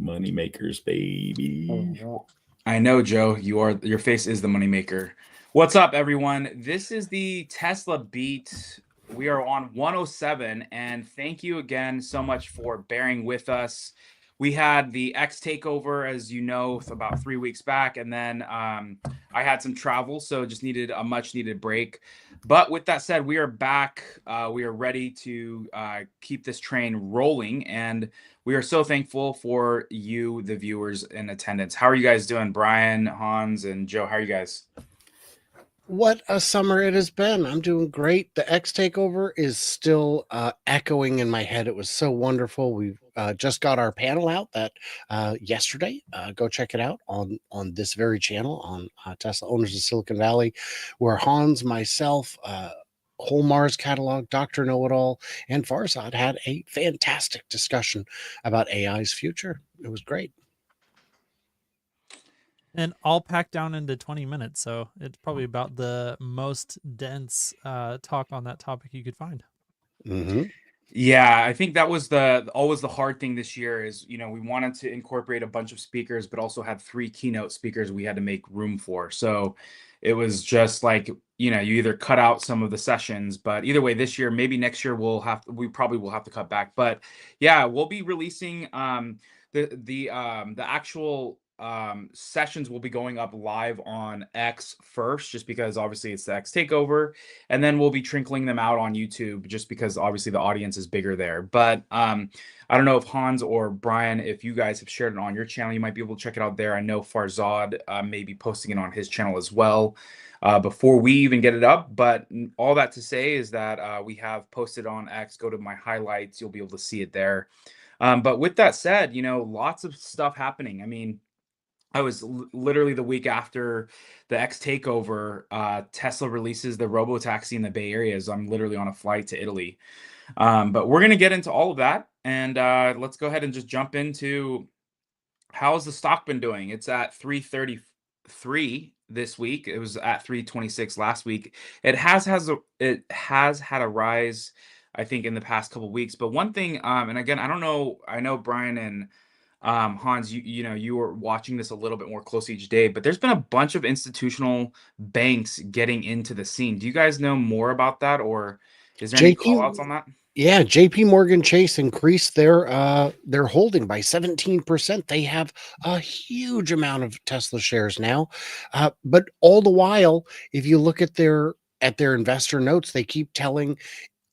Money makers, baby. I know, Joe. Your face is the moneymaker. What's up, everyone? This is the Tesla Beat. We are on 107, and thank you again so much for bearing with us. We had the X Takeover, as you know, about 3 weeks back, and then I had some travel, so just needed a much-needed break. But with that said, we are back. We are ready to keep this train rolling, and we are so thankful for you, the viewers in attendance. How are you guys doing, Brian, Hans, and Joe? How are you guys? What a summer it has been. I'm doing great. The X Takeover is still echoing in my head. It was so wonderful. We've just got our panel out that yesterday. Go check it out on this very channel on Tesla Owners of Silicon Valley, where Hans, myself, whole Mars catalog, Dr. Know-It-All, and Farzad had a fantastic discussion about AI's future. It was great. And all packed down into 20 minutes. So it's probably about the most dense talk on that topic you could find. Mm-hmm. Yeah, I think that was always the hard thing this year is, we wanted to incorporate a bunch of speakers, but also had 3 keynote speakers we had to make room for. So it was just like, you either cut out some of the sessions, but either way, this year, maybe next year we probably will have to cut back. But yeah, we'll be releasing the actual sessions will be going up live on X first, just because obviously it's the X Takeover, and then we'll be trickling them out on YouTube just because obviously the audience is bigger there. But I don't know if Hans or Brian, if you guys have shared it on your channel, you might be able to check it out there. I know Farzad may be posting it on his channel as well before we even get it up. But all that to say is that we have posted on X. Go to my highlights, you'll be able to see it there. But with that said, lots of stuff happening. I mean, I was literally the week after the X Takeover, Tesla releases the Robotaxi in the Bay Area. So I'm literally on a flight to Italy. But we're going to get into all of that. And let's go ahead and just jump into how's the stock been doing. It's at 333 this week. It was at 326 last week. It has had a rise, I think, in the past couple of weeks. But one thing, and again, I know Brian and Hans, you were watching this a little bit more closely each day, but there's been a bunch of institutional banks getting into the scene. Do you guys know more about that, or is there any call outs on that? Yeah, JP Morgan Chase increased their holding by 17%. They have a huge amount of Tesla shares now. But all the while, if you look at their investor notes, they keep telling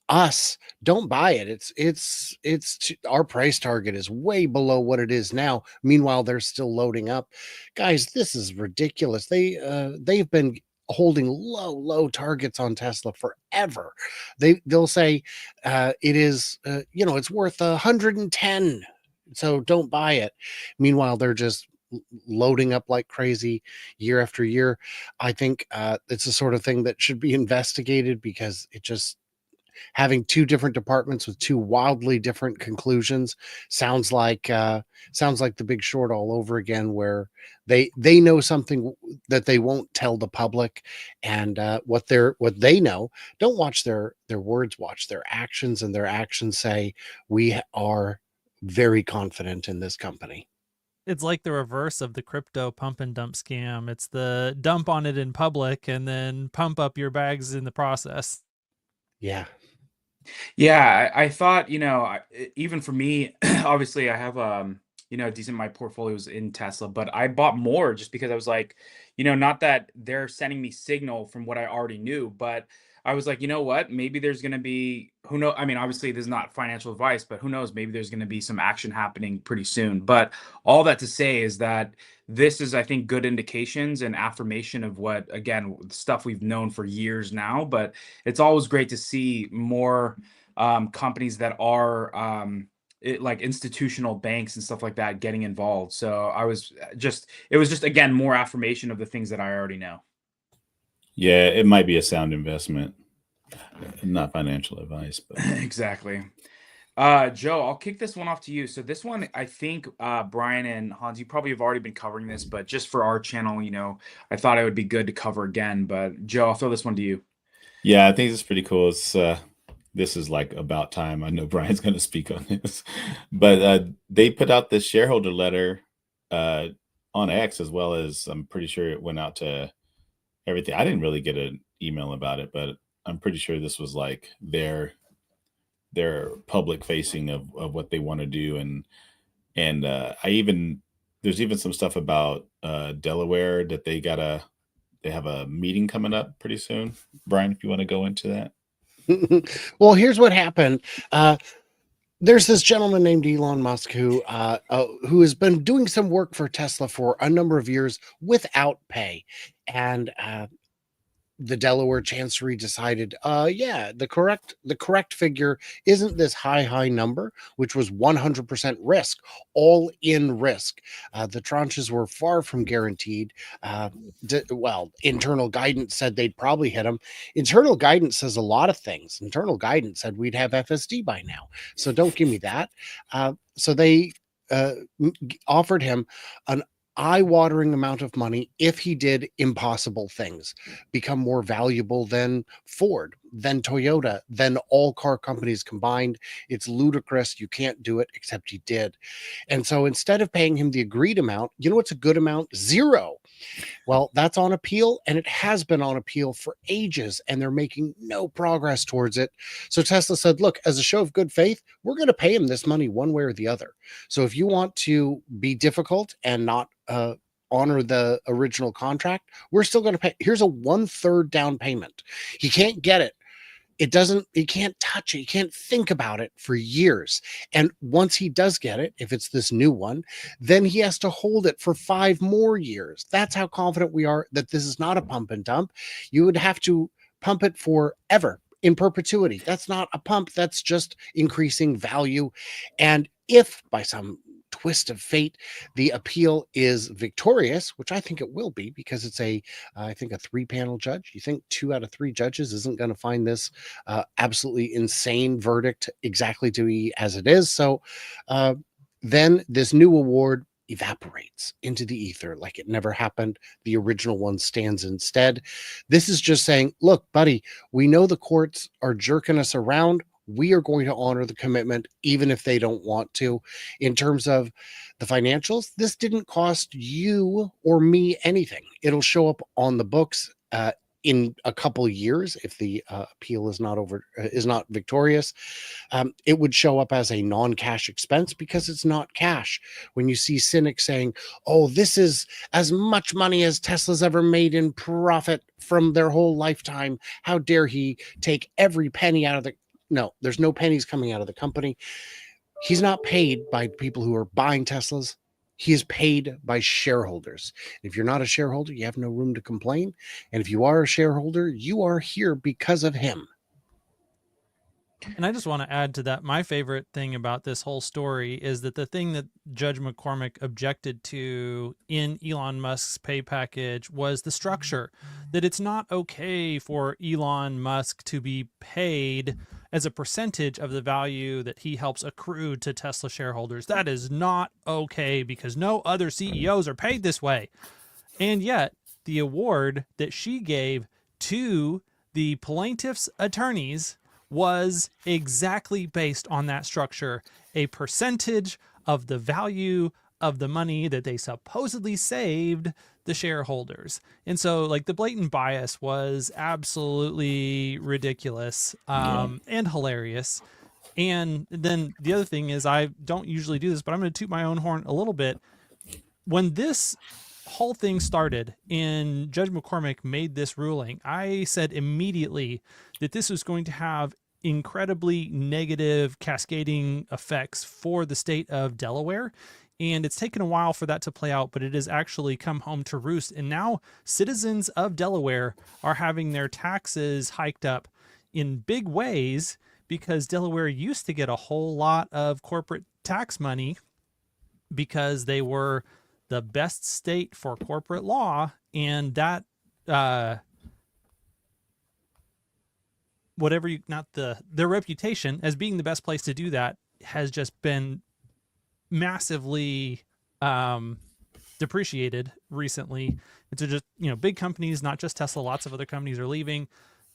us don't buy it. It's our price target is way below what it is now. Meanwhile, they're still loading up. Guys, this is ridiculous. They've been holding low targets on Tesla forever. They'll say it is it's worth 110, so don't buy it. Meanwhile, they're just loading up like crazy year after year. I think it's the sort of thing that should be investigated, because it just having 2 different departments with 2 wildly different conclusions sounds like The Big Short all over again, where they know something that they won't tell the public, and what they know. Don't watch their words, watch their actions, and their actions say we are very confident in this company. It's like the reverse of the crypto pump and dump scam. It's the dump on it in public and then pump up your bags in the process. Yeah. Yeah, I thought, even for me, obviously I have decent my portfolios in Tesla, but I bought more just because I was like, not that they're sending me signal from what I already knew, but I was like, you know what? Maybe there's going to be, who knows? I mean, obviously this is not financial advice, but who knows? Maybe there's going to be some action happening pretty soon. But all that to say is that this is, I think, good indications and affirmation of what, again, stuff we've known for years now. But it's always great to see more companies that are like institutional banks and stuff like that getting involved. So it was just again more affirmation of the things that I already know. Yeah, it might be a sound investment, not financial advice, but exactly. Joe, I'll kick this one off to you. So this one, I think Brian and Hans, you probably have already been covering this, but just for our channel, I thought it would be good to cover again. But Joe, I'll throw this one to you. Yeah, I think it's pretty cool. It's this is like about time. I know Brian's going to speak on this, but they put out this shareholder letter on X, as well as I'm pretty sure it went out to everything. I didn't really get an email about it, but I'm pretty sure this was like their public facing of what they want to do. And there's even some stuff about Delaware that they have a meeting coming up pretty soon. Brian, if you want to go into that. Well, here's what happened. There's this gentleman named Elon Musk who has been doing some work for Tesla for a number of years without pay, and the Delaware Chancery decided, the correct figure isn't this high number, which was 100% risk, all in risk. The tranches were far from guaranteed. Internal guidance said they'd probably hit them. Internal guidance says a lot of things. Internal guidance said we'd have FSD by now. So don't give me that. So they offered him an eye-watering amount of money if he did impossible things, become more valuable than Ford, than Toyota, than all car companies combined. It's ludicrous. You can't do it, except he did. And so instead of paying him the agreed amount, you know what's a good amount? 0. Well, that's on appeal, and it has been on appeal for ages, and they're making no progress towards it. So Tesla said, look, as a show of good faith, we're going to pay him this money one way or the other. So if you want to be difficult and not honor the original contract, we're still going to pay. Here's a 1/3 down payment. He can't get it. He can't touch it. He can't think about it for years. And once he does get it, if it's this new one, then he has to hold it for 5 more years. That's how confident we are that this is not a pump and dump. You would have to pump it forever, in perpetuity. That's not a pump. That's just increasing value. And if by some twist of fate the appeal is victorious, which I think it will be, because it's I think a 3-panel judge. You think 2 out of 3 judges isn't going to find this absolutely insane verdict exactly to be as it is. So then this new award evaporates into the ether like it never happened. The original one stands instead. This is just saying, look, buddy, we know the courts are jerking us around. We are going to honor the commitment, even if they don't want to. In terms of the financials, this didn't cost you or me anything. It'll show up on the books in a couple of years if the appeal is not victorious. It would show up as a non-cash expense because it's not cash. When you see cynics saying, "Oh, this is as much money as Tesla's ever made in profit from their whole lifetime. How dare he take every penny out of the..." No, there's no pennies coming out of the company. He's not paid by people who are buying Teslas. He is paid by shareholders. If you're not a shareholder, you have no room to complain. And if you are a shareholder, you are here because of him. And I just want to add to that, my favorite thing about this whole story is that the thing that Judge McCormick objected to in Elon Musk's pay package was the structure, that it's not okay for Elon Musk to be paid as a percentage of the value that he helps accrue to Tesla shareholders. That is not okay, because no other CEOs are paid this way. And yet the award that she gave to the plaintiff's attorneys was exactly based on that structure, a percentage of the value of the money that they supposedly saved the shareholders. And so like the blatant bias was absolutely ridiculous and hilarious. And then the other thing is, I don't usually do this, but I'm going to toot my own horn a little bit. When this whole thing started and Judge McCormick made this ruling, I said immediately that this was going to have incredibly negative cascading effects for the state of Delaware. And it's taken a while for that to play out, but it has actually come home to roost. And now citizens of Delaware are having their taxes hiked up in big ways, because Delaware used to get a whole lot of corporate tax money because they were the best state for corporate law. And that, their reputation as being the best place to do that has just been massively depreciated recently. And so just, big companies, not just Tesla, lots of other companies are leaving.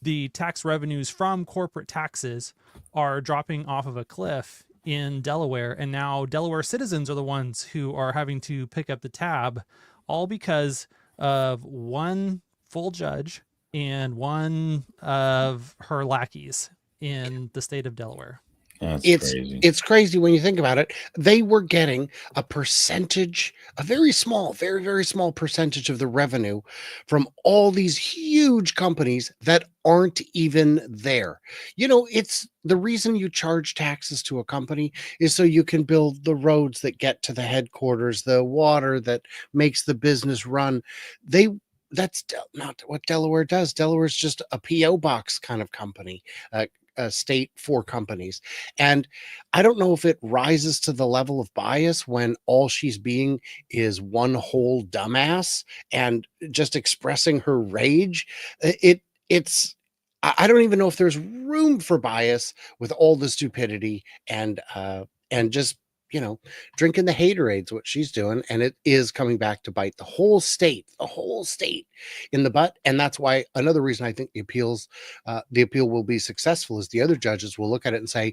the tax revenues from corporate taxes are dropping off of a cliff in Delaware, and now Delaware citizens are the ones who are having to pick up the tab, all because of one full judge and one of her lackeys in the state of Delaware. That's It's crazy. it's crazy when you think about it. They were getting a percentage, a very small, very, very small percentage of the revenue from all these huge companies that aren't even there. You know, it's the reason you charge taxes to a company is so you can build the roads that get to the headquarters, the water that makes the business run. They not what Delaware does. Delaware's just a PO box kind of company. A state for companies. And I don't know if it rises to the level of bias when all she's being is one whole dumbass and just expressing her rage. It's I don't even know if there's room for bias with all the stupidity and just drinking the haterades, what she's doing, and it is coming back to bite the whole state in the butt. And that's why another reason I think the appeal will be successful is the other judges will look at it and say,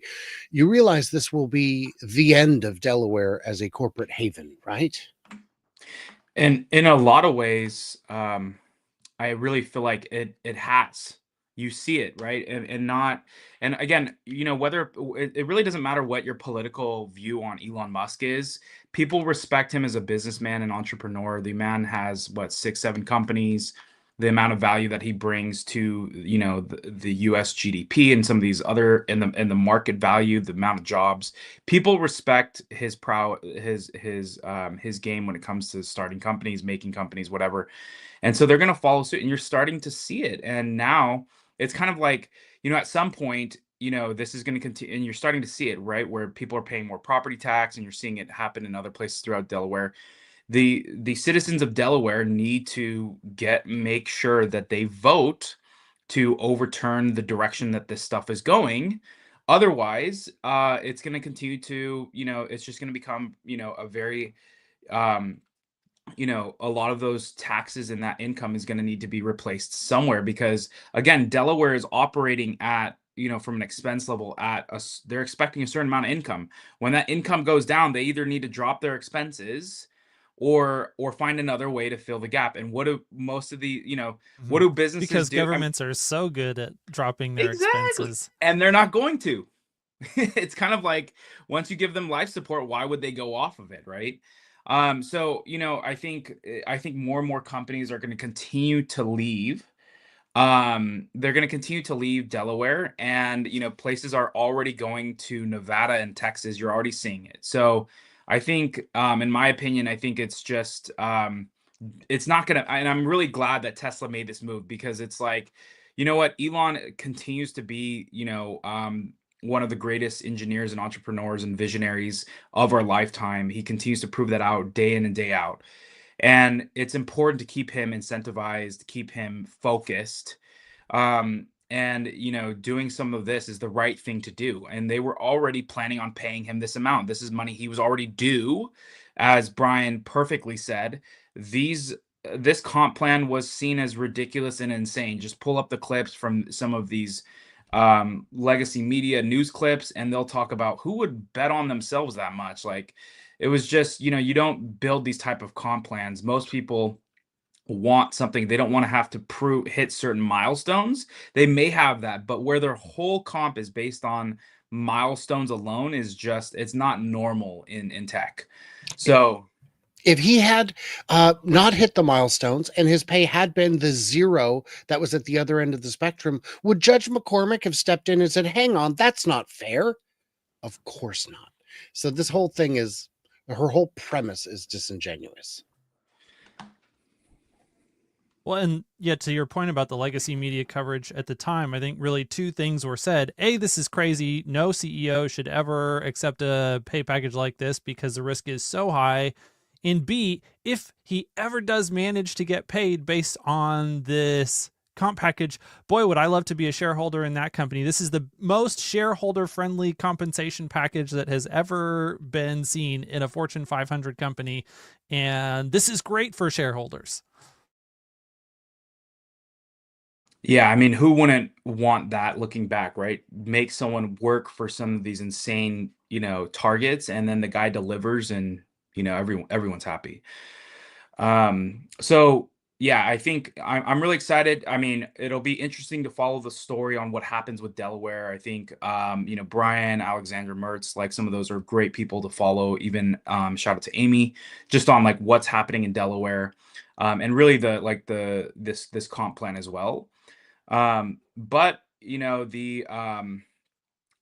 you realize this will be the end of Delaware as a corporate haven, right? And in a lot of ways, I really feel like it has. You see it, right? And not, and again, whether it really doesn't matter what your political view on Elon Musk is. People respect him as a businessman and entrepreneur. The man has what, 6, 7 companies. The amount of value that he brings to the U.S. GDP and some of these other and the market value, the amount of jobs. People respect his his game when it comes to starting companies, making companies, whatever. And so they're going to follow suit, and you're starting to see it. And now it's kind of like, at some point, this is going to continue, and you're starting to see it, right? Where people are paying more property tax, and you're seeing it happen in other places throughout Delaware. The citizens of Delaware need to make sure that they vote to overturn the direction that this stuff is going. Otherwise, it's going to continue to, it's just going to become, a very, a lot of those taxes and that income is going to need to be replaced somewhere, because again, Delaware is operating at, from an expense level they're expecting a certain amount of income. When that income goes down, they either need to drop their expenses or find another way to fill the gap. And what do most of the, what do businesses because do? governments are so good at dropping their Exactly. expenses, And they're not going to. It's kind of like, once you give them life support, why would they go off of it, right? So I think more and more companies are going to continue to leave. They're going to continue to leave Delaware, and places are already going to Nevada and Texas. You're already seeing it. So I think, in my opinion, I think it's just it's not gonna. And I'm really glad that Tesla made this move, because it's like, what, Elon continues to be one of the greatest engineers and entrepreneurs and visionaries of our lifetime. He continues to prove that out day in and day out. And it's important to keep him incentivized, keep him focused. And doing some of this is the right thing to do. And they were already planning on paying him this amount. This is money he was already due. As Brian perfectly said, this comp plan was seen as ridiculous and insane. Just pull up the clips from some of these legacy media news clips, and they'll talk about who would bet on themselves that much. Like, it was just, you don't build these type of comp plans. Most people want something. They don't want to have to hit certain milestones. They may have that, but where their whole comp is based on milestones alone is just, it's not normal in tech. So if he had not hit the milestones and his pay had been the zero that was at the other end of the spectrum, would Judge McCormick have stepped in and said, hang on, that's not fair? Of course not. So this whole thing her whole premise is disingenuous. Well, and yeah, to your point about the legacy media coverage at the time, I think really two things were said. A, this is crazy. No CEO should ever accept a pay package like this because the risk is so high. And B, if he ever does manage to get paid based on this comp package, boy, would I love to be a shareholder in that company. This is the most shareholder-friendly compensation package that has ever been seen in a Fortune 500 company. And this is great for shareholders. Yeah, I mean, who wouldn't want that looking back, right? Make someone work for some of these insane, targets, and then the guy delivers, and everyone's happy. So yeah, I think I'm really excited. I mean, it'll be interesting to follow the story on what happens with Delaware. I think Brian, Alexander Mertz, like some of those are great people to follow. Even shout out to Amy, just on like what's happening in Delaware, and really this comp plan as well. But the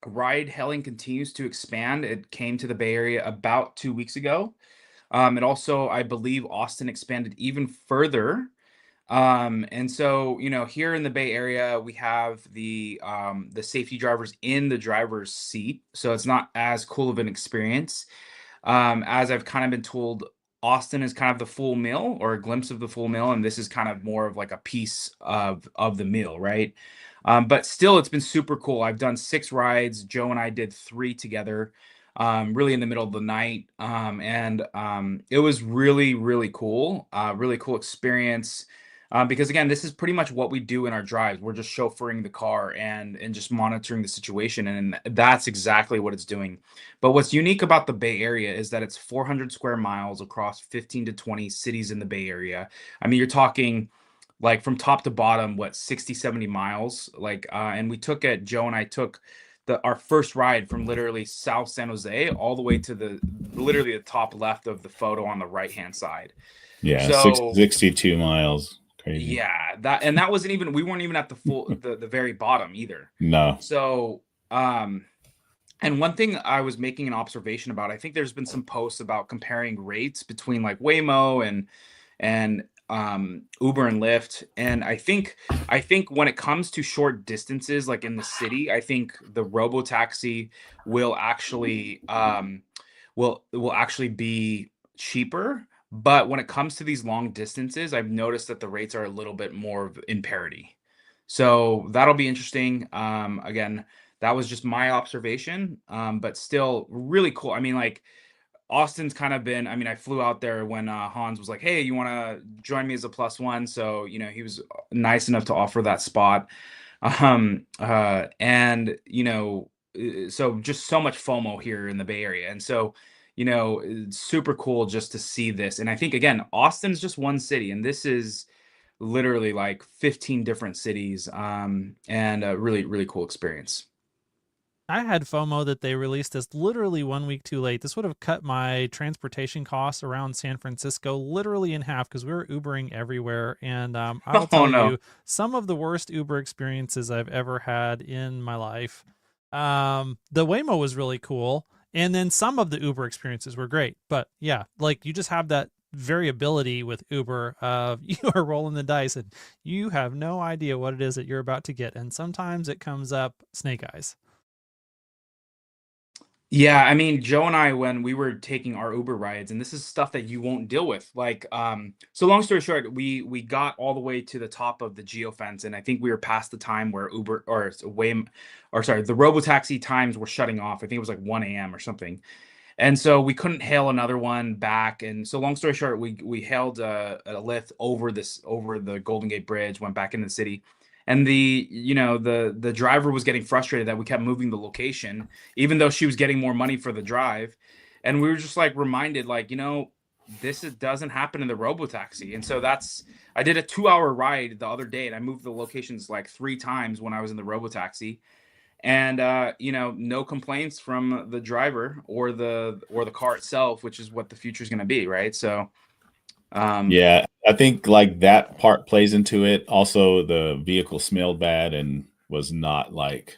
ride hailing continues to expand. It came to the Bay Area about 2 weeks ago. And also, I believe Austin expanded even further. And so, here in the Bay Area, we have the safety drivers in the driver's seat, so it's not as cool of an experience. As I've kind of been told, Austin is kind of the full meal or a glimpse of the full meal, and this is kind of more of like a piece of the meal, right? But still, it's been super cool. I've done 6 rides. Joe and I did 3 together, really in the middle of the night, and it was really, really cool. Really cool experience. Because again, this is pretty much what we do in our drives. We're just chauffeuring the car and just monitoring the situation, and that's exactly what it's doing. But what's unique about the Bay Area is that it's 400 square miles across 15 to 20 cities in the Bay Area. I mean, you're talking like from top to bottom, what, 60, 70 miles? Like, and Joe and I took our first ride from literally South San Jose all the way to literally the top left of the photo on the right-hand side. Yeah, So 62 miles. Crazy. yeah, that wasn't even, we weren't even at the full, the very bottom either. No. So, and one thing I was making an observation about, I think there's been some posts about comparing rates between like Waymo and Uber and Lyft. And I think when it comes to short distances, like in the city, I think the Robotaxi will actually will actually be cheaper. But when it comes to these long distances, I've noticed that the rates are a little bit more in parity. So that'll be interesting. Again, that was just my observation, but still really cool. I mean, like Austin's kind of been, I mean, I flew out there when Hans was like, hey, you want to join me as a +1? So, he was nice enough to offer that spot. And, so just so much FOMO here in the Bay Area. And so, it's super cool just to see this. And I think, again, Austin's just one city, and this is literally like 15 different cities, and a really, really cool experience. I had FOMO that they released this literally 1 week too late. This would have cut my transportation costs around San Francisco literally in half because we were Ubering everywhere. And I'll Oh, tell no. you, some of the worst Uber experiences I've ever had in my life. The Waymo was really cool. And then some of the Uber experiences were great. But yeah, like you just have that variability with Uber of you are rolling the dice and you have no idea what it is that you're about to get. And sometimes it comes up snake eyes. Yeah, I mean, Joe and I, when we were taking our Uber rides, and this is stuff that you won't deal with. Like, so long story short, we got all the way to the top of the geofence, and I think we were past the time where Uber or sorry, the Robotaxi times were shutting off. I think it was like 1 a.m. or something. And so we couldn't hail another one back. And so long story short, we hailed a Lyft over the Golden Gate Bridge, went back into the city. And the driver was getting frustrated that we kept moving the location, even though she was getting more money for the drive. And we were just like reminded, like, doesn't happen in the Robotaxi. And so I did a 2-hour ride the other day, and I moved the locations like 3 times when I was in the Robotaxi. And no complaints from the driver or the car itself, which is what the future is going to be, right? So Yeah, I think like that part plays into it. Also, the vehicle smelled bad and was not like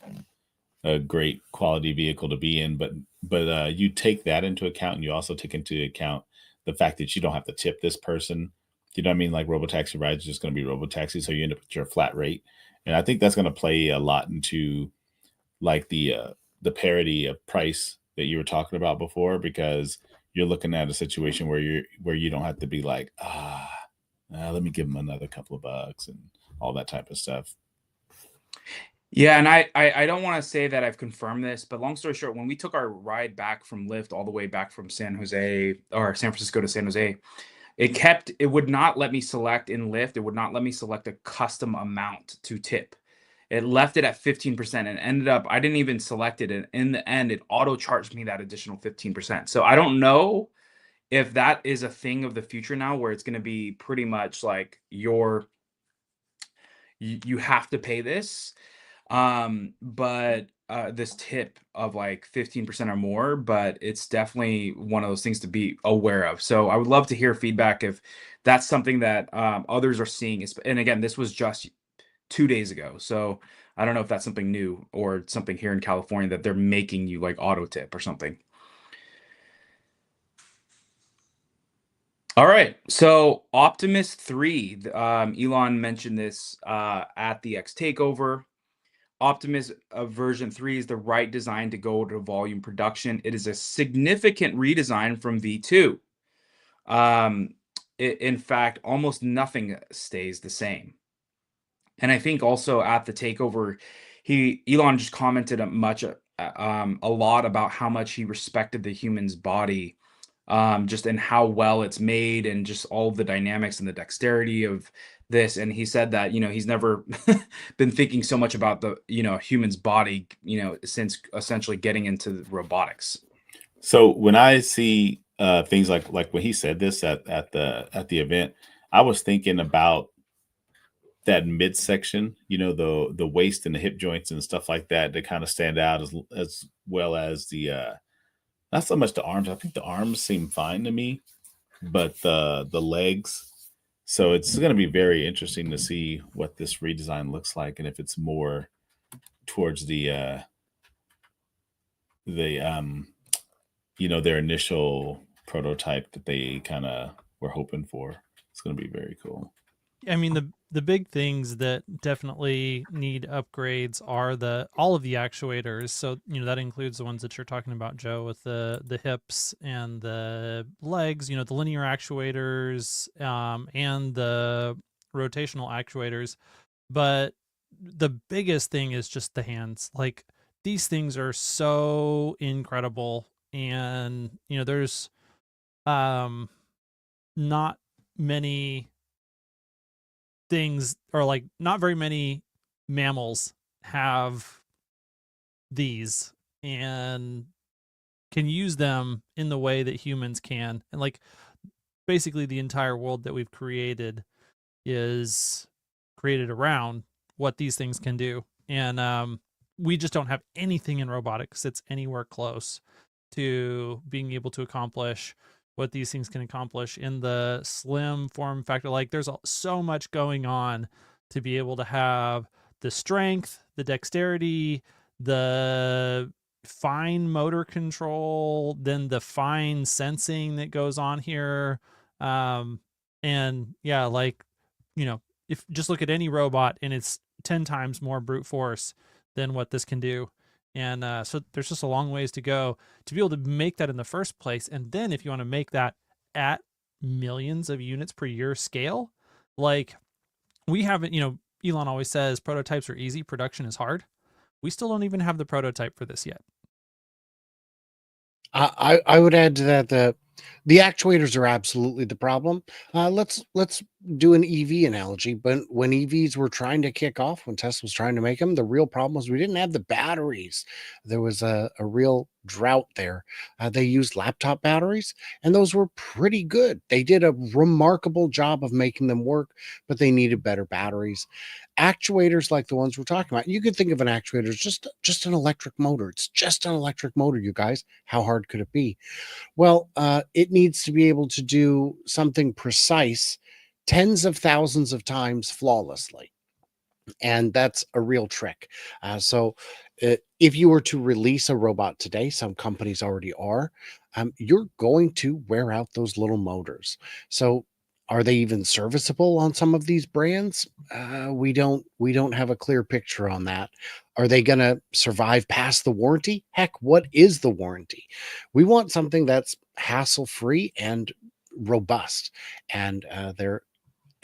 a great quality vehicle to be in. But you take that into account, and you also take into account the fact that you don't have to tip this person. You know what I mean? Like Robotaxi rides are just going to be Robotaxi, so you end up with your flat rate. And I think that's going to play a lot into like the parity of price that you were talking about before, because you're looking at a situation where you don't have to be like, let me give them another couple of bucks and all that type of stuff. yeah, and I don't want to say that I've confirmed this, but long story short, when we took our ride back from Lyft all the way back from San Francisco to San Jose, it would not let me select in Lyft. It would not let me select a custom amount to tip. It left it at 15% and ended up, I didn't even select it. And in the end, it auto charged me that additional 15%. So I don't know if that is a thing of the future now, where it's going to be pretty much like you have to pay this. But this tip of like 15% or more, but it's definitely one of those things to be aware of. So I would love to hear feedback if that's something that others are seeing. And again, this was just 2 days ago. So I don't know if that's something new or something here in California that they're making you like auto tip or something. All right. So Optimus 3, Elon mentioned this at the X Takeover. Optimus version 3 is the right design to go to volume production. It is a significant redesign from V2. In fact, almost nothing stays the same. And I think also at the takeover, Elon just commented a lot about how much he respected the human's body, just and how well it's made, and just all of the dynamics and the dexterity of this. And he said that, he's never been thinking so much about the, human's body, since essentially getting into robotics. So when I see things like when he said this at the event, I was thinking about that midsection, the waist and the hip joints and stuff like that kind of stand out, as well as the not so much the arms. I think the arms seem fine to me, but the legs. So it's going to be very interesting to see what this redesign looks like, and if it's more towards their initial prototype that they kind of were hoping for. It's going to be very cool. I mean, the big things that definitely need upgrades are all of the actuators. So, that includes the ones that you're talking about, Joe, with the hips and the legs, the linear actuators, and the rotational actuators. But the biggest thing is just the hands. Like, these things are so incredible, and there's not many things, or like not very many mammals have these and can use them in the way that humans can. And like basically the entire world that we've created is created around what these things can do. And we just don't have anything in robotics that's anywhere close to being able to accomplish what these things can accomplish in the slim form factor. Like, there's so much going on to be able to have the strength, the dexterity, the fine motor control, then the fine sensing that goes on here. And yeah, like, if just look at any robot, and it's 10 times more brute force than what this can do. And so there's just a long ways to go to be able to make that in the first place. And then if you want to make that at millions of units per year scale, like, we haven't, Elon always says prototypes are easy, production is hard. We still don't even have the prototype for this yet. I would add to that the actuators are absolutely the problem. Let's do an EV analogy. But when EVs were trying to kick off, when Tesla was trying to make them, the real problem was we didn't have the batteries. There was a real drought there. They used laptop batteries, and those were pretty good. They did a remarkable job of making them work, but they needed better batteries. Actuators like the ones we're talking about, you could think of an actuator as just an electric motor. It's just an electric motor, you guys. How hard could it be? Well, it needs to be able to do something precise tens of thousands of times flawlessly. And that's a real trick. So if you were to release a robot today, some companies already are, you're going to wear out those little motors. So are they even serviceable on some of these brands? We don't have a clear picture on that. Are they going to survive past the warranty? Heck, what is the warranty? We want something that's hassle-free and robust. And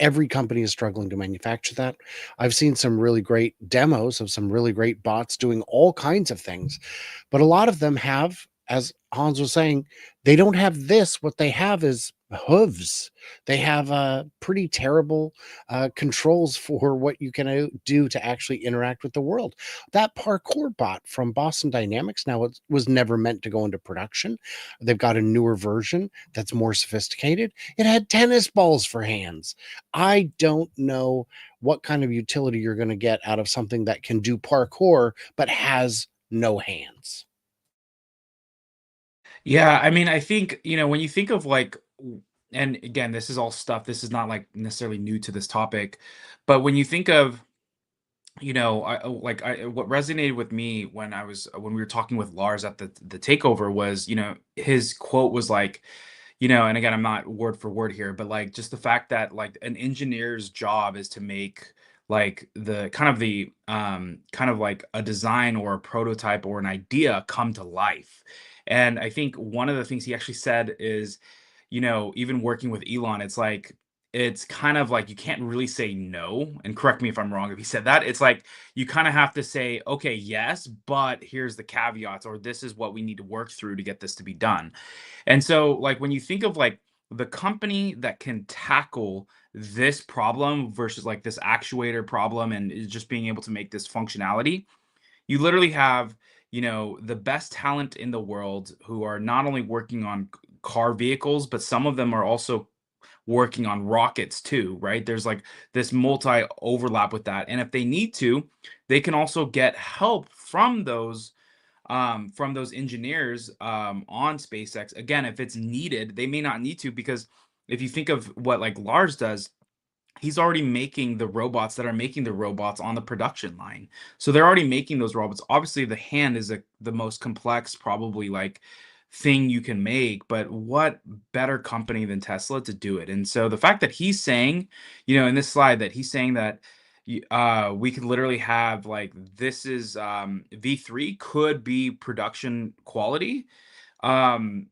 every company is struggling to manufacture that. I've seen some really great demos of some really great bots doing all kinds of things, but a lot of them have, as Hans was saying, they don't have this. What they have is hooves. They have pretty terrible controls for what you can do to actually interact with the world. That parkour bot from Boston Dynamics, now it was never meant to go into production. They've got a newer version that's more sophisticated. It had tennis balls for hands. I don't know what kind of utility you're going to get out of something that can do parkour but has no hands. Yeah, I mean, I think, when you think of and again, this is all stuff, this is not like necessarily new to this topic, but when you think of, what resonated with me when we were talking with Lars at the takeover was, his quote was like, and again, I'm not word for word here, but like just the fact that like an engineer's job is to make like the kind of like a design or a prototype or an idea come to life. And I think one of the things he actually said is, even working with Elon, it's kind of like you can't really say no. And correct me if I'm wrong if he said that. It's like you kind of have to say, okay, yes, but here's the caveats, or this is what we need to work through to get this to be done. And so, like, when you think of like the company that can tackle this problem versus like this actuator problem and is just being able to make this functionality, you literally have, the best talent in the world who are not only working on car vehicles, but some of them are also working on rockets too, right? There's like this multi overlap with that. And if they need to, they can also get help from those engineers on SpaceX. Again, if it's needed, they may not need to, because if you think of what like Lars does, he's already making the robots that are making the robots on the production line. So they're already making those robots. Obviously, the hand is the most complex, probably like thing you can make, but what better company than Tesla to do it? And so the fact that he's saying, in this slide that he's saying that we could literally have like this is V3 could be production quality. I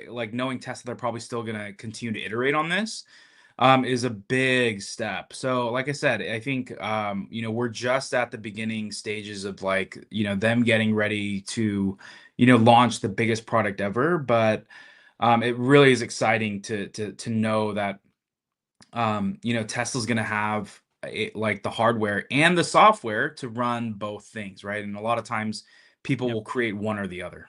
like knowing Tesla, they're probably still gonna continue to iterate on this, is a big step. So, like I said, I think we're just at the beginning stages of like, them getting ready to, launch the biggest product ever. But it really is exciting to know that Tesla's gonna have like the hardware and the software to run both things, right? And a lot of times people Yep. will create one or the other.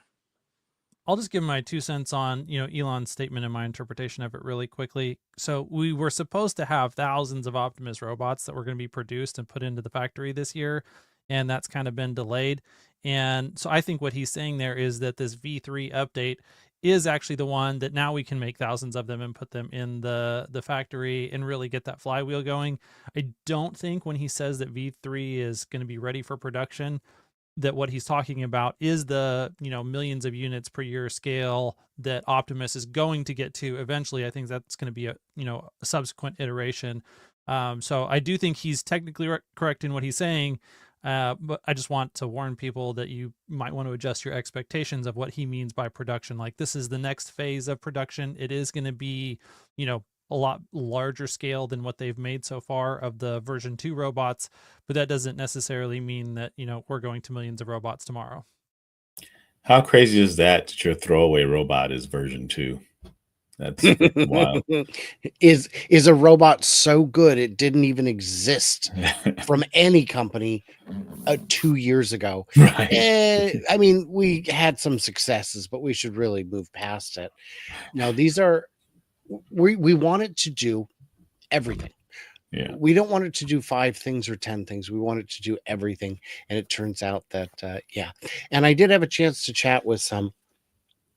I'll just give my 2 cents on, Elon's statement and my interpretation of it really quickly. So we were supposed to have thousands of Optimus robots that were going to be produced and put into the factory this year, and that's kind of been delayed. And so I think what he's saying there is that this V3 update is actually the one that now we can make thousands of them and put them in the factory and really get that flywheel going. I don't think when he says that V3 is going to be ready for production, that what he's talking about is the millions of units per year scale that Optimus is going to get to eventually. I think that's going to be a subsequent iteration. So I do think he's technically correct in what he's saying, but I just want to warn people that you might want to adjust your expectations of what he means by production. Like, this is the next phase of production. It is going to be a lot larger scale than what they've made so far of the version 2 robots, but that doesn't necessarily mean that, we're going to millions of robots tomorrow. How crazy is that your throwaway robot is version 2? That's wild. Is a robot so good it didn't even exist from any company 2 years ago? Right. I mean, we had some successes, but we should really move past it. Now, we want it to do everything. Yeah. We don't want it to do 5 things or 10 things. We want it to do everything. And it turns out that, yeah. And I did have a chance to chat with some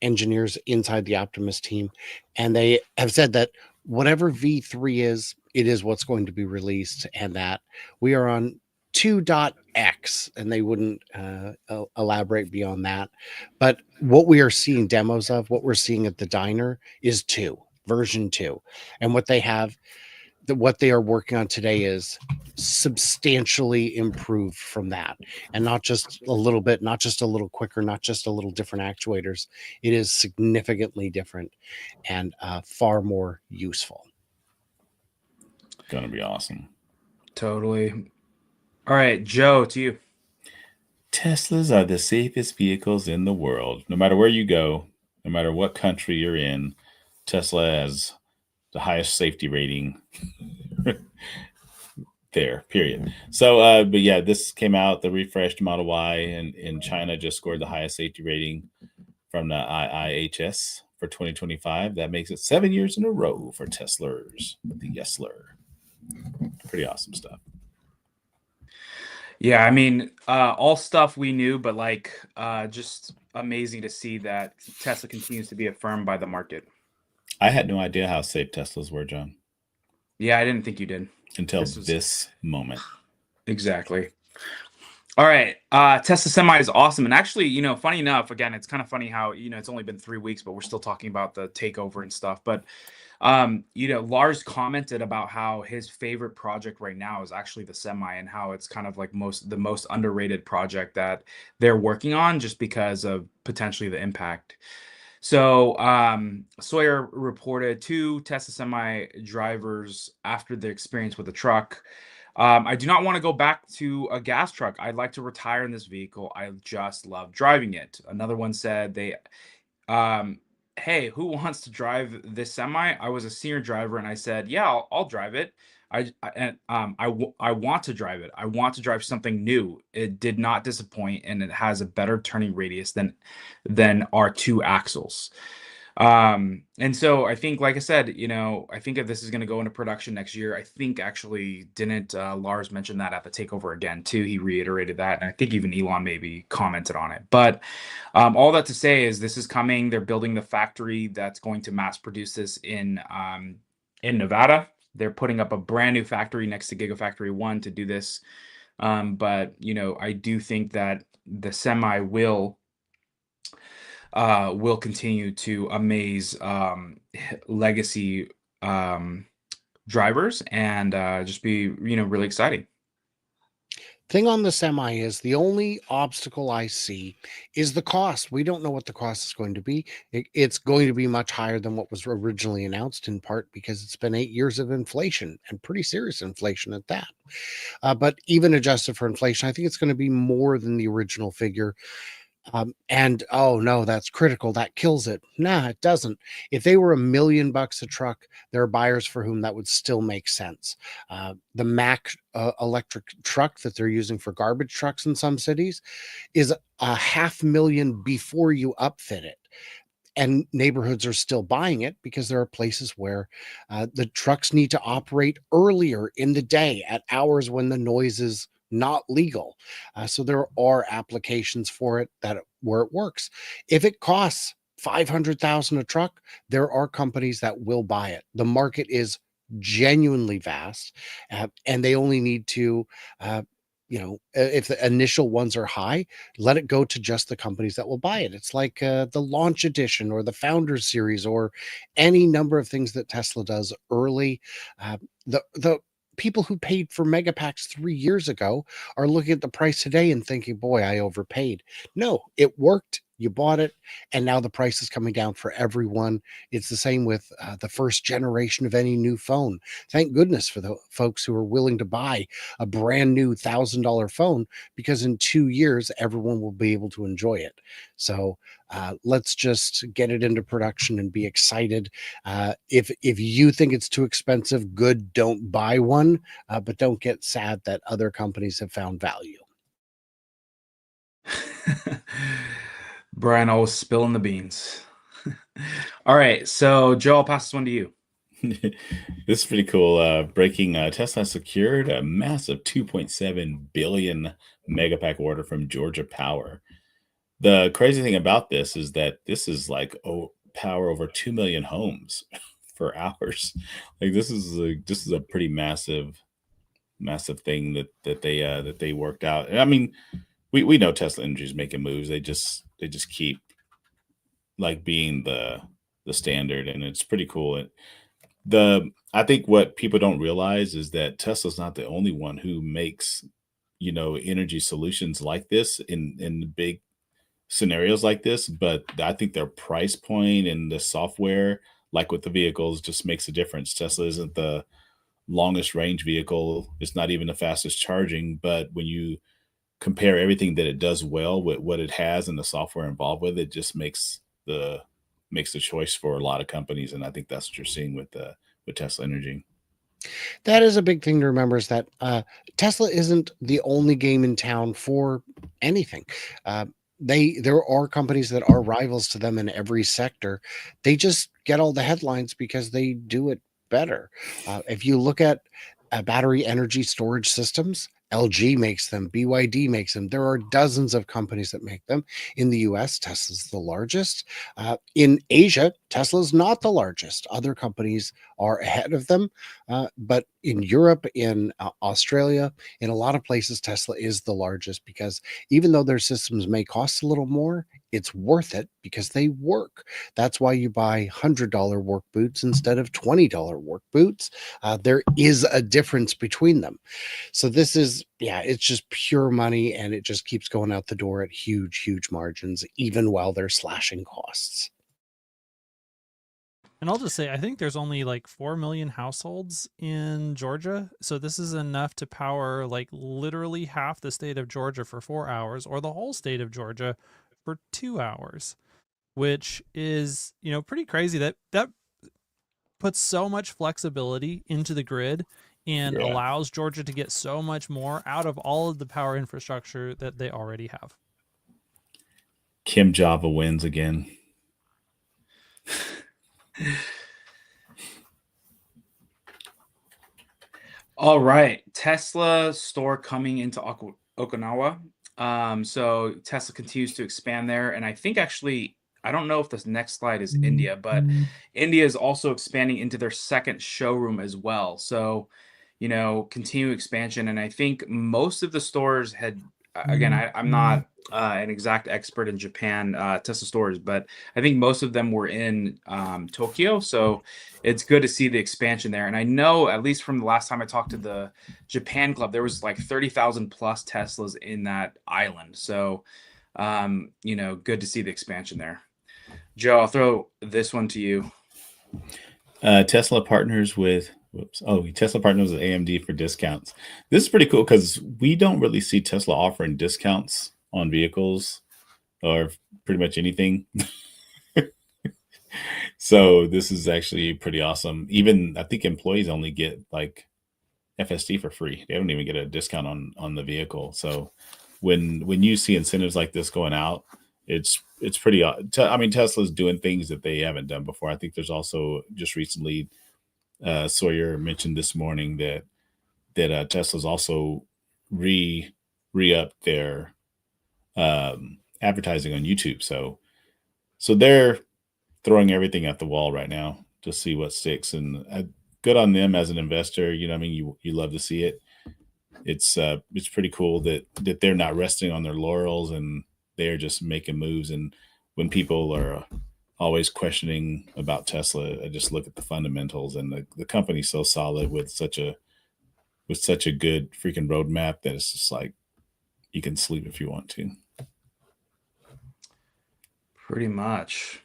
engineers inside the Optimus team, and they have said that whatever V3 is, it is what's going to be released, and that we are on 2.x, and they wouldn't elaborate beyond that. But what we are seeing demos of, what we're seeing at the diner is version 2. And what they are working on today is substantially improved from that, and not just a little bit, not just a little quicker, not just a little different actuators. It is significantly different and far more useful. Gonna be awesome. Totally. All right, Joe, to you. Teslas are the safest vehicles in the world. No matter where you go, no matter what country you're in, Tesla has the highest safety rating there, period. So, but yeah, this came out, the refreshed Model Y in China just scored the highest safety rating from the IIHS for 2025. That makes it 7 years in a row for Teslers with the Yesler. Pretty awesome stuff. Yeah, I mean, all stuff we knew, but like, just amazing to see that Tesla continues to be affirmed by the market. I had no idea how safe Teslas were, John, Yeah, I didn't think you did. until this moment. Exactly. All right. Tesla Semi is awesome. And actually, you know, funny enough, again, it's kind of funny how, you know, it's only been 3 weeks, but we're still talking about the takeover and stuff. But you know, Lars commented about how his favorite project right now is actually the Semi, and how it's kind of like the most underrated project that they're working on, just because of potentially the impact. So Sawyer reported 2 Tesla Semi drivers after the experience with the truck. I do not want to go back to a gas truck. I'd like to retire in this vehicle. I just love driving it. Another one said hey, who wants to drive this Semi? I was a senior driver and I said, yeah, I'll drive it. I want to drive it. I want to drive something new. It did not disappoint, and it has a better turning radius than our 2 axles. And so I think, like I said, you know, I think if this is going to go into production next year, I think actually didn't Lars mention that at the takeover again too? He reiterated that, and I think even Elon maybe commented on it. But all that to say is this is coming. They're building the factory that's going to mass produce this in Nevada. They're putting up a brand new factory next to Gigafactory 1 to do this. But you know, I do think that the Semi will continue to amaze legacy drivers, and just be, you know, really exciting. Thing on the Semi is the only obstacle I see is the cost. We don't know what the cost is going to be. It's going to be much higher than what was originally announced, in part because it's been 8 years of inflation, and pretty serious inflation at that. But even adjusted for inflation, I think it's going to be more than the original figure. And oh no, that's critical. That kills it. Nah, it doesn't. If they were $1 million a truck, there are buyers for whom that would still make sense. The Mack electric truck that they're using for garbage trucks in some cities is $500,000 before you upfit it. And neighborhoods are still buying it because there are places where the trucks need to operate earlier in the day at hours when the noise is not legal. So there are applications for it where it works. If it costs $500,000 a truck, there are companies that will buy it. The market is genuinely vast, and they only need to if the initial ones are high, let it go to just the companies that will buy it. It's like the launch edition or the founders series or any number of things that Tesla does early. The people who paid for Megapacks 3 years ago are looking at the price today and thinking, boy, I overpaid. No, it worked. You bought it, and now the price is coming down for everyone. It's the same with the first generation of any new phone. Thank goodness for the folks who are willing to buy a brand new $1,000 phone, because in 2 years, everyone will be able to enjoy it. So let's just get it into production and be excited. If you think it's too expensive, good, don't buy one, but don't get sad that other companies have found value. Brian always spilling the beans. All right, so Joe, I'll pass this one to you. This is pretty cool. Breaking Tesla secured a massive 2.7 billion megapack order from Georgia Power. The crazy thing about this is that this is like power over 2 million homes for hours. Like this is a pretty massive thing that they worked out. And I mean, we know Tesla Energy is making moves. They just keep like being the standard, and it's pretty cool. I think what people don't realize is that Tesla's not the only one who makes, energy solutions like this in big scenarios like this. But I think their price point and the software, like with the vehicles, just makes a difference. Tesla isn't the longest range vehicle. It's not even the fastest charging. But when you compare everything that it does well with what it has and the software involved with it, just makes the makes the choice for a lot of companies, and I think that's what you're seeing with Tesla Energy. That is a big thing to remember, is that Tesla isn't the only game in town for anything. There are companies that are rivals to them in every sector. They just get all the headlines because they do it better. If you look at battery energy storage systems, LG makes them, BYD makes them. There are dozens of companies that make them. In the US, Tesla's the largest. In Asia, Tesla's not the largest. Other companies are ahead of them. But in Europe, in Australia, in a lot of places, Tesla is the largest, because even though their systems may cost a little more, it's worth it because they work. That's why you buy $100 work boots instead of $20 work boots. There is a difference between them. So this is, it's just pure money, and it just keeps going out the door at huge, huge margins, even while they're slashing costs. And I'll just say, I think there's only like 4 million households in Georgia. So this is enough to power like literally half the state of Georgia for 4 hours, or the whole state of Georgia for 2 hours, which is, pretty crazy. That puts so much flexibility into the grid and Yeah. allows Georgia to get so much more out of all of the power infrastructure that they already have. Kim Java wins again. All right, Tesla store coming into Okinawa. So Tesla continues to expand there, and I think actually, I don't know if this next slide is India, but India is also expanding into their second showroom as well. So, continue expansion, and I think most of the stores had. Again, I'm not an exact expert in Japan Tesla stores, but I think most of them were in Tokyo. So it's good to see the expansion there. And I know, at least from the last time I talked to the Japan club, there was like 30,000 plus Teslas in that island. So, good to see the expansion there. Joe, I'll throw this one to you. Tesla partners with AMD for discounts. This is pretty cool because we don't really see Tesla offering discounts on vehicles or pretty much anything. So this is actually pretty awesome. Even I think employees only get like FSD for free. They don't even get a discount on the vehicle. So when you see incentives like this going out, it's pretty. I mean, Tesla's doing things that they haven't done before. I think there's also just recently, Sawyer mentioned this morning that Tesla's also re-upped their advertising on YouTube. So they're throwing everything at the wall right now to see what sticks. And good on them as an investor. I mean, you love to see it. It's pretty cool that they're not resting on their laurels, and they're just making moves. And when people are always questioning about Tesla, I just look at the fundamentals, and the company's so solid with such a good freaking roadmap that it's just like you can sleep if you want to. Pretty much.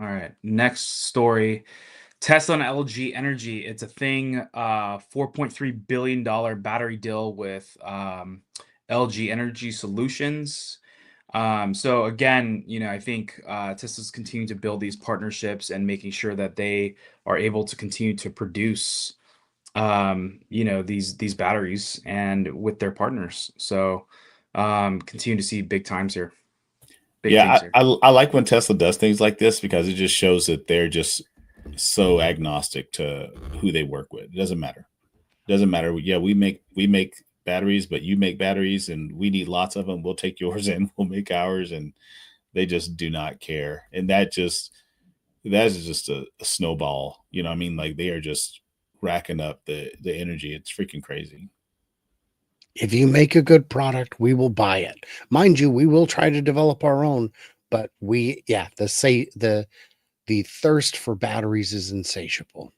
All right, next story. Tesla and LG Energy. It's a thing. $4.3 billion battery deal with LG Energy Solutions. So again, I think Tesla's continuing to build these partnerships and making sure that they are able to continue to produce, these batteries and with their partners. So continue to see big times here. I like when Tesla does things like this because it just shows that they're just so agnostic to who they work with. It doesn't matter. Yeah, we make batteries, but you make batteries, and we need lots of them. We'll take yours and we'll make ours, and they just do not care. And that is just a snowball. You know what I mean? Like, they are just racking up the energy. It's freaking crazy. If you make a good product, we will buy it. Mind you, we will try to develop our own, but the thirst for batteries is insatiable.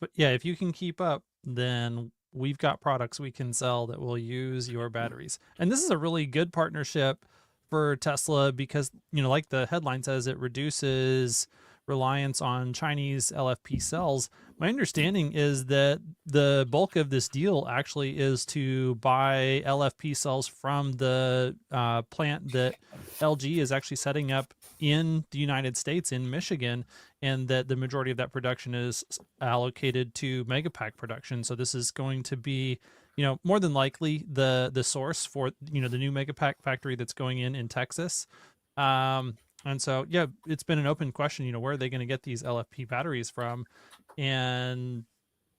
But yeah, if you can keep up, then we've got products we can sell that will use your batteries. And this is a really good partnership for Tesla because, like the headline says, it reduces reliance on Chinese LFP cells. My understanding is that the bulk of this deal actually is to buy LFP cells from the plant that LG is actually setting up in the United States, in Michigan, and that the majority of that production is allocated to megapack production. So this is going to be, more than likely the source for, the new megapack factory that's going in Texas. And so, yeah, it's been an open question, where are they going to get these LFP batteries from? And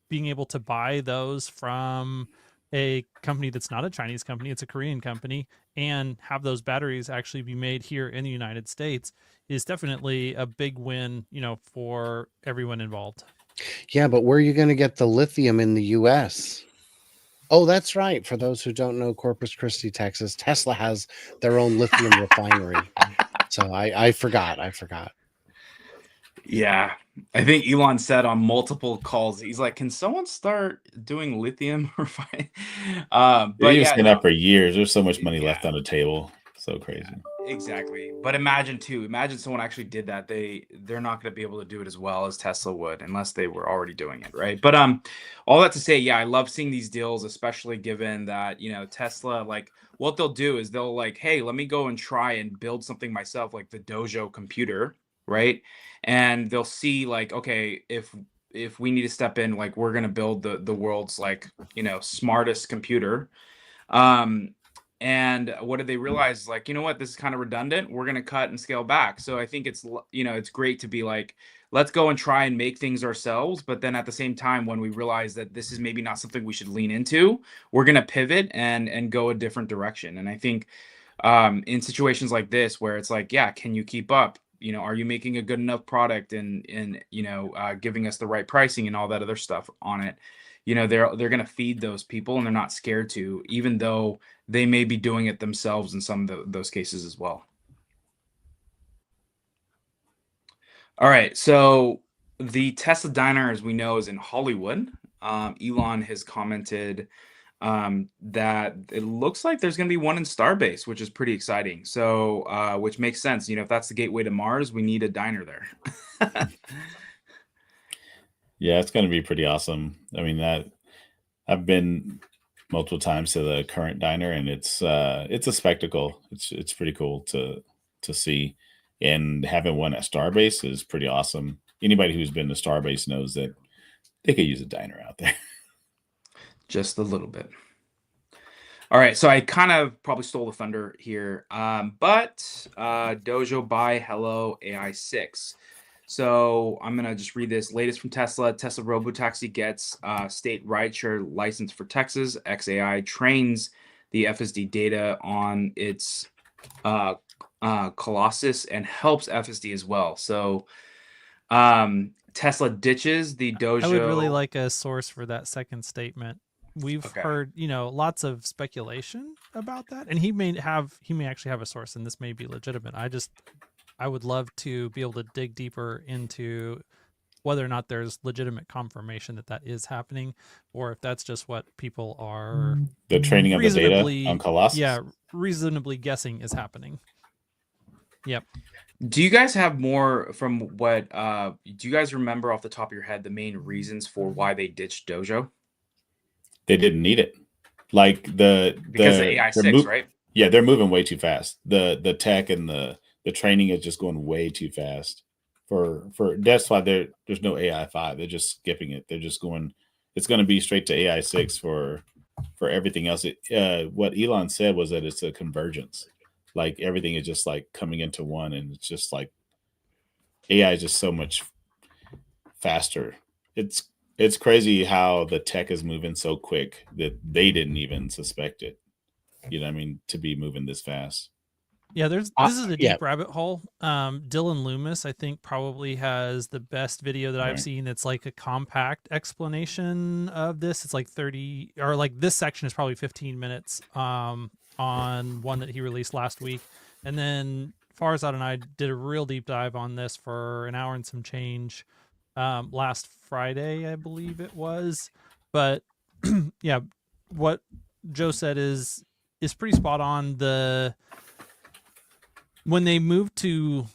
being able to buy those from a company that's not a Chinese company, it's a Korean company, and have those batteries actually be made here in the United States is definitely a big win, for everyone involved. Yeah, but where are you going to get the lithium in the US? Oh, that's right. For those who don't know Corpus Christi, Texas, Tesla has their own lithium refinery. So I forgot. Yeah, I think Elon said on multiple calls, he's like, "Can someone start doing lithium refining?" But He was yeah, saying no, that for years. There's so much money left yeah, on the table. So crazy. exactly. But imagine someone actually did that. They're not going to be able to do it as well as Tesla would unless they were already doing it, right? But all that to say, yeah, I love seeing these deals, especially given that Tesla, like, what they'll do is they'll like, hey, let me go and try and build something myself, like the Dojo computer, right? And they'll see like, okay, if we need to step in, like, we're going to build the world's, like, smartest computer. And what did they realize? Like, you know what, this is kind of redundant. We're going to cut and scale back. So I think it's great to be like, let's go and try and make things ourselves. But then at the same time, when we realize that this is maybe not something we should lean into, we're going to pivot and go a different direction. And I think in situations like this, where it's like, yeah, can you keep up? Are you making a good enough product and giving us the right pricing and all that other stuff on it? They're going to feed those people, and they're not scared to, even though they may be doing it themselves in some of those cases as well. All right, so the Tesla diner, as we know, is in Hollywood. Elon has commented that it looks like there's going to be one in Starbase, which is pretty exciting. So, which makes sense. If that's the gateway to Mars, we need a diner there. Yeah, it's going to be pretty awesome. I mean, I've been multiple times to the current diner, and it's a spectacle. It's pretty cool to see, and having one at Starbase is pretty awesome. Anybody who's been to Starbase knows that they could use a diner out there. Just a little bit. All right, so I kind of probably stole the thunder here, but Dojo by Hello AI 6. So I'm gonna just read this. Latest from Tesla. Tesla Robotaxi gets state rideshare license for Texas. XAI trains the FSD data on its Colossus and helps FSD as well. So Tesla ditches the Dojo. I would really like a source for that second statement. We've heard, lots of speculation about that, and he may actually have a source, and this may be legitimate. I would love to be able to dig deeper into whether or not there's legitimate confirmation that is happening, or if that's just what people are the training of the data on Colossus. Yeah, reasonably guessing is happening. Yep. Do you guys have more from what? Do you guys remember off the top of your head the main reasons for why they ditched Dojo? They didn't need it, like because of AI 6, right? Yeah, they're moving way too fast. The tech and the training is just going way too fast. For that's why there's no AI 5. They're just skipping it. They're just going. It's going to be straight to AI 6 for everything else. What Elon said was that it's a convergence. Like everything is just like coming into one, and it's just like AI is just so much faster. It's crazy how the tech is moving so quick that they didn't even suspect it. You know what I mean? To be moving this fast. Yeah, this is a deep rabbit hole. Dylan Loomis, I think, probably has the best video that I've seen. It's like a compact explanation of this. It's like 30, or like this section is probably 15 minutes on one that he released last week. And then Farzad and I did a real deep dive on this for an hour and some change last Friday, I believe it was. But yeah, what Joe said is pretty spot on. When they moved to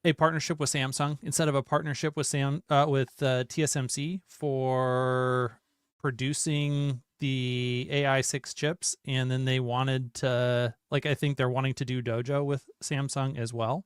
a partnership with Samsung instead of a partnership with TSMC for producing the AI6 chips, and then they wanted to, like, I think they're wanting to do Dojo with Samsung as well.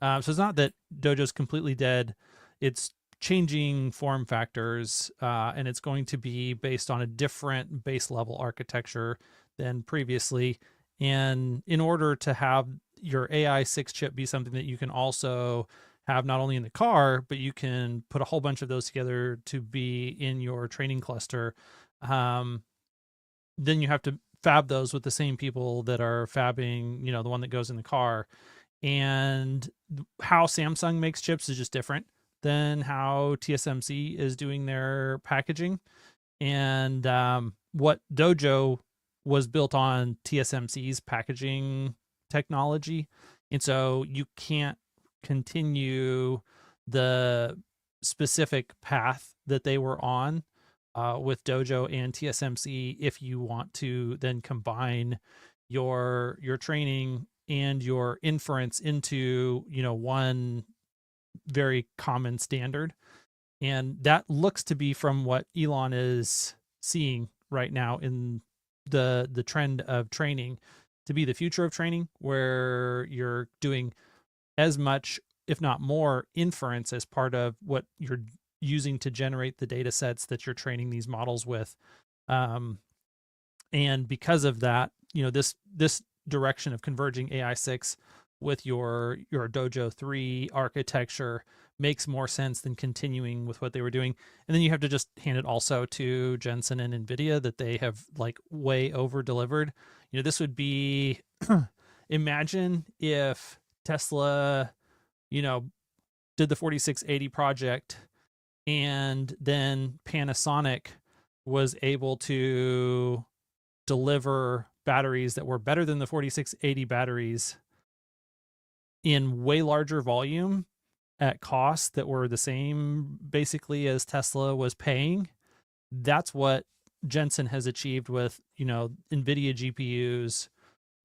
So it's not that Dojo's completely dead. It's changing form factors, and it's going to be based on a different base level architecture than previously. And in order to have your AI6 chip be something that you can also have not only in the car, but you can put a whole bunch of those together to be in your training cluster, then you have to fab those with the same people that are fabbing, the one that goes in the car. And how Samsung makes chips is just different than how TSMC is doing their packaging. And what Dojo was built on TSMC's packaging technology. And so you can't continue the specific path that they were on with Dojo and TSMC if you want to then combine your training and your inference into, one very common standard. And that looks to be from what Elon is seeing right now in the trend of training to be the future of training, where you're doing as much, if not more, inference as part of what you're using to generate the data sets that you're training these models with. And because of that, this direction of converging AI6 with your Dojo 3 architecture makes more sense than continuing with what they were doing. And then you have to just hand it also to Jensen and NVIDIA that they have like way over delivered. This would be, imagine if Tesla, did the 4680 project, and then Panasonic was able to deliver batteries that were better than the 4680 batteries in way larger volume at costs that were the same basically as Tesla was paying. That's what Jensen has achieved with, NVIDIA GPUs.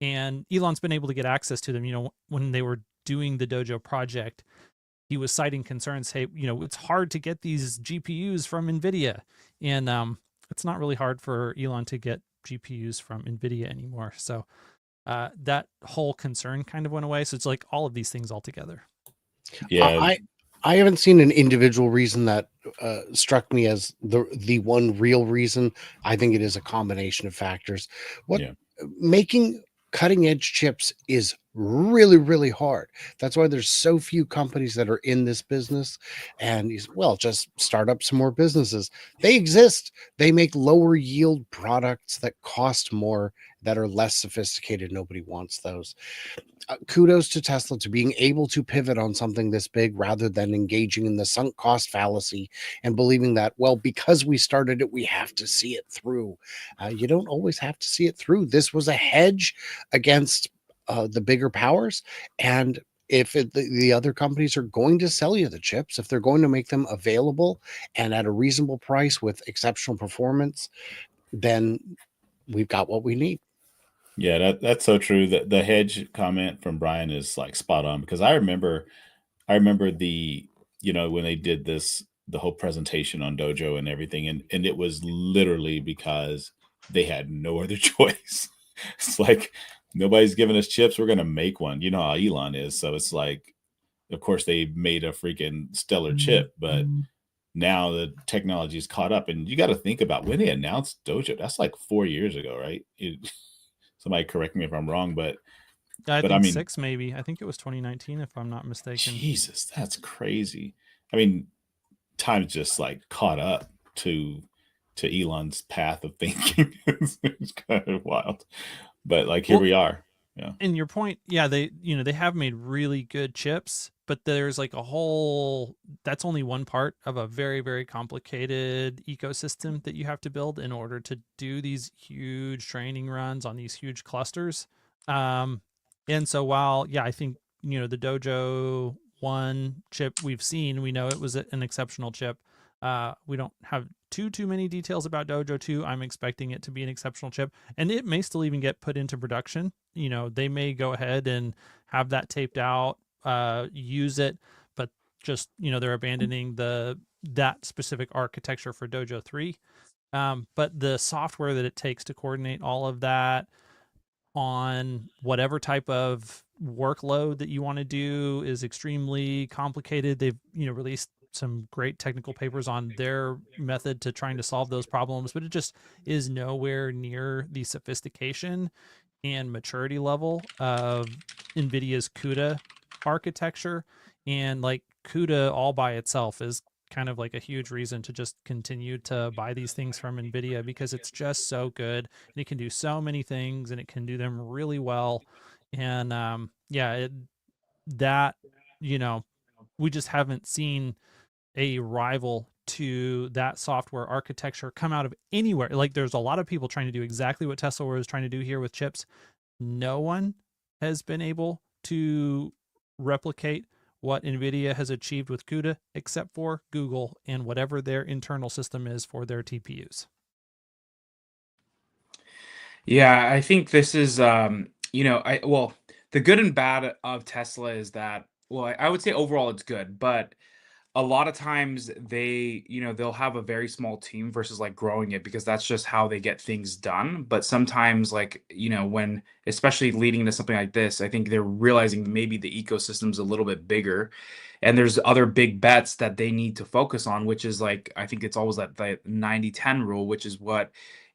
And Elon's been able to get access to them. When they were doing the Dojo project, he was citing concerns. Hey, it's hard to get these GPUs from NVIDIA. And it's not really hard for Elon to get GPUs from NVIDIA anymore. So that whole concern kind of went away. So it's like all of these things all together. Yeah. I haven't seen an individual reason that struck me as the one real reason. I think it is a combination of factors. Making cutting edge chips is really, really hard. That's why there's so few companies that are in this business. And just start up some more businesses. They exist. They make lower yield products that cost more, that are less sophisticated. Nobody wants those. Kudos to Tesla to being able to pivot on something this big rather than engaging in the sunk cost fallacy and believing that, because we started it, we have to see it through. You don't always have to see it through. This was a hedge against the bigger powers. And if the other companies are going to sell you the chips, if they're going to make them available and at a reasonable price with exceptional performance, then we've got what we need. Yeah, that's so true. The hedge comment from Brian is like spot on, because I remember the, when they did the whole presentation on Dojo and everything, and it was literally because they had no other choice. It's like, nobody's giving us chips, we're gonna make one. You know how Elon is. So it's like, of course they made a freaking stellar chip, but now the technology is caught up. And you got to think about when they announced Dojo, that's like 4 years ago, right? Somebody correct me if I'm wrong, but I think 6 maybe. I think it was 2019 if I'm not mistaken. Jesus, that's crazy. I mean, time's just like caught up to Elon's path of thinking. It's kind of wild. But like here we are. Yeah. And your point, they have made really good chips, but there's like that's only one part of a very, very complicated ecosystem that you have to build in order to do these huge training runs on these huge clusters. And so while, I think, the Dojo 1 chip we know it was an exceptional chip. We don't have too many details about Dojo 2. I'm expecting it to be an exceptional chip, and it may still even get put into production. They may go ahead and have that taped out use it, but just, they're abandoning that specific architecture for Dojo 3. But the software that it takes to coordinate all of that on whatever type of workload that you want to do is extremely complicated. They've, released some great technical papers on their method to trying to solve those problems, but it just is nowhere near the sophistication and maturity level of NVIDIA's CUDA architecture. And like CUDA all by itself is kind of like a huge reason to just continue to buy these things from NVIDIA, because it's just so good and it can do so many things and it can do them really well. And that, we just haven't seen a rival to that software architecture come out of anywhere. Like, there's a lot of people trying to do exactly what Tesla was trying to do here with chips. No one has been able to replicate what NVIDIA has achieved with CUDA, except for Google and whatever their internal system is for their TPUs. Yeah, I think this is, the good and bad of Tesla is that, well, I would say overall it's good, but a lot of times they'll have a very small team versus like growing it, because that's just how they get things done. But sometimes, like, when especially leading into something like this, I think they're realizing maybe the ecosystem's a little bit bigger and there's other big bets that they need to focus on, which is like, I think it's always that the 90-10 rule, which is what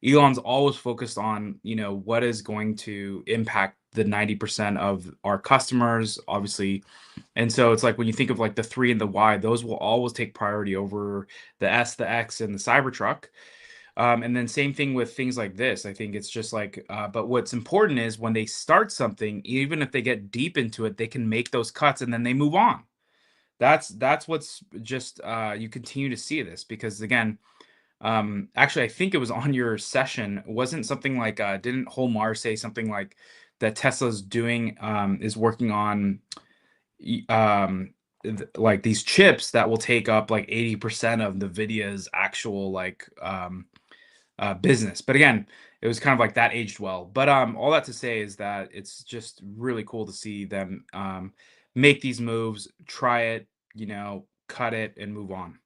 Elon's always focused on, what is going to impact the 90% of our customers, obviously. And so it's like, when you think of like the 3 and the Y, those will always take priority over the S, the X, and the Cybertruck. And then same thing with things like this. I think it's just like, but what's important is when they start something, even if they get deep into it, they can make those cuts and then they move on. That's what's just, you continue to see this, because again, actually, I think it was on your session. Wasn't something like, didn't Holmar say something like that Tesla's doing, is working on like these chips that will take up like 80% of NVIDIA's actual like business. But again, it was kind of like that aged well. But all that to say is that it's just really cool to see them make these moves, try it, cut it, and move on.